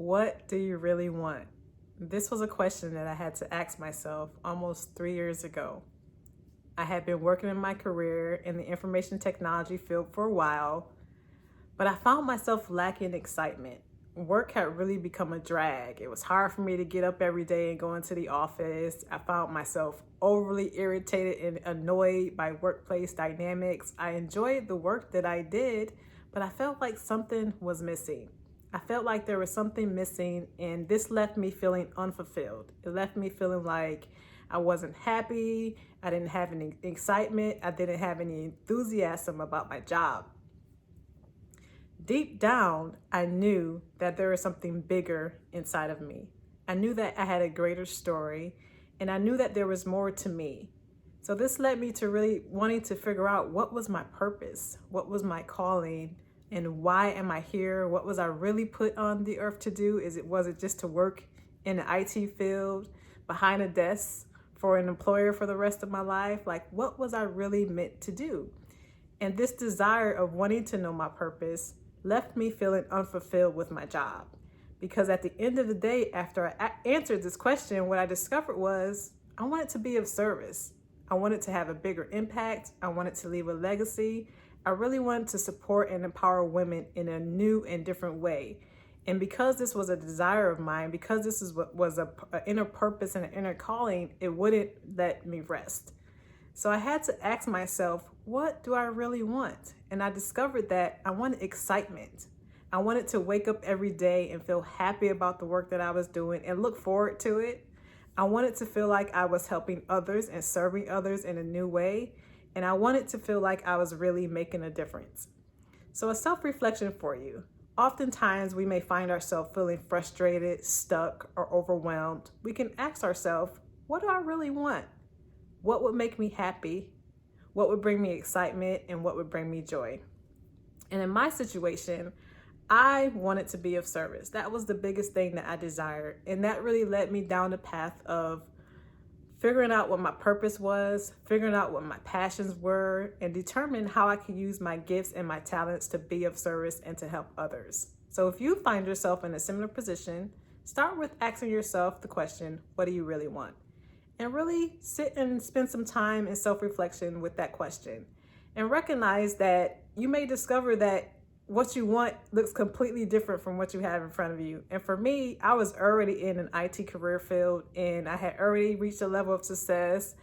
What do you really want? This was a question that I had to ask myself almost 3 years ago. I had been working in my career in the information technology field for a while, but I found myself lacking excitement. Work had really become a drag. It was hard for me to get up every day and go into the office. I found myself overly irritated and annoyed by workplace dynamics. I enjoyed the work that I did, but I felt like something was missing. I felt like there was something missing, and this left me feeling unfulfilled. It left me feeling like I wasn't happy. I didn't have any excitement. I didn't have any enthusiasm about my job. Deep down, I knew that there was something bigger inside of me. I knew that I had a greater story, and I knew that there was more to me. So this led me to really wanting to figure out what was my purpose, what was my calling, and why am I here? What was I really put on the earth to do? Was it just to work in the IT field, behind a desk for an employer for the rest of my life? Like, what was I really meant to do? And this desire of wanting to know my purpose left me feeling unfulfilled with my job. Because at the end of the day, after I answered this question, what I discovered was I wanted to be of service. I wanted to have a bigger impact. I wanted to leave a legacy. I really wanted to support and empower women in a new and different way. And because this was a desire of mine, because this is what was an inner purpose and an inner calling, it wouldn't let me rest. So I had to ask myself, what do I really want? And I discovered that I wanted excitement. I wanted to wake up every day and feel happy about the work that I was doing and look forward to it. I wanted to feel like I was helping others and serving others in a new way. And I wanted to feel like I was really making a difference. So a self-reflection for you. Oftentimes we may find ourselves feeling frustrated, stuck, or overwhelmed. We can ask ourselves, what do I really want? What would make me happy? What would bring me excitement? And what would bring me joy? And in my situation, I wanted to be of service. That was the biggest thing that I desired. And that really led me down the path of figuring out what my purpose was, figuring out what my passions were, and determine how I can use my gifts and my talents to be of service and to help others. So if you find yourself in a similar position, start with asking yourself the question, what do you really want? And really sit and spend some time in self-reflection with that question. And recognize that you may discover that what you want looks completely different from what you have in front of you. And for me, I was already in an IT career field and I had already reached a level of success.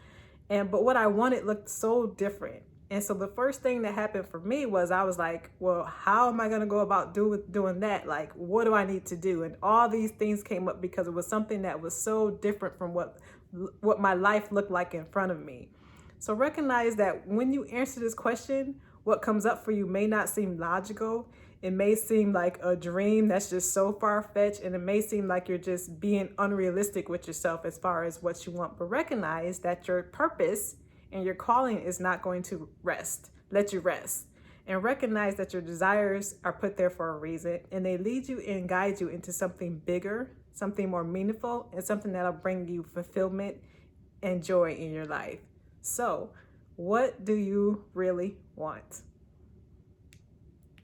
But what I wanted looked so different. And so the first thing that happened for me was I was like, well, how am I going to go about doing that? Like, what do I need to do? And all these things came up because it was something that was so different from what my life looked like in front of me. So recognize that when you answer this question, what comes up for you may not seem logical. It may seem like a dream that's just so far-fetched, and it may seem like you're just being unrealistic with yourself as far as what you want. But recognize that your purpose and your calling is not going to let you rest. And recognize that your desires are put there for a reason, and they lead you and guide you into something bigger, something more meaningful, and something that'll bring you fulfillment and joy in your life. So, what do you really want?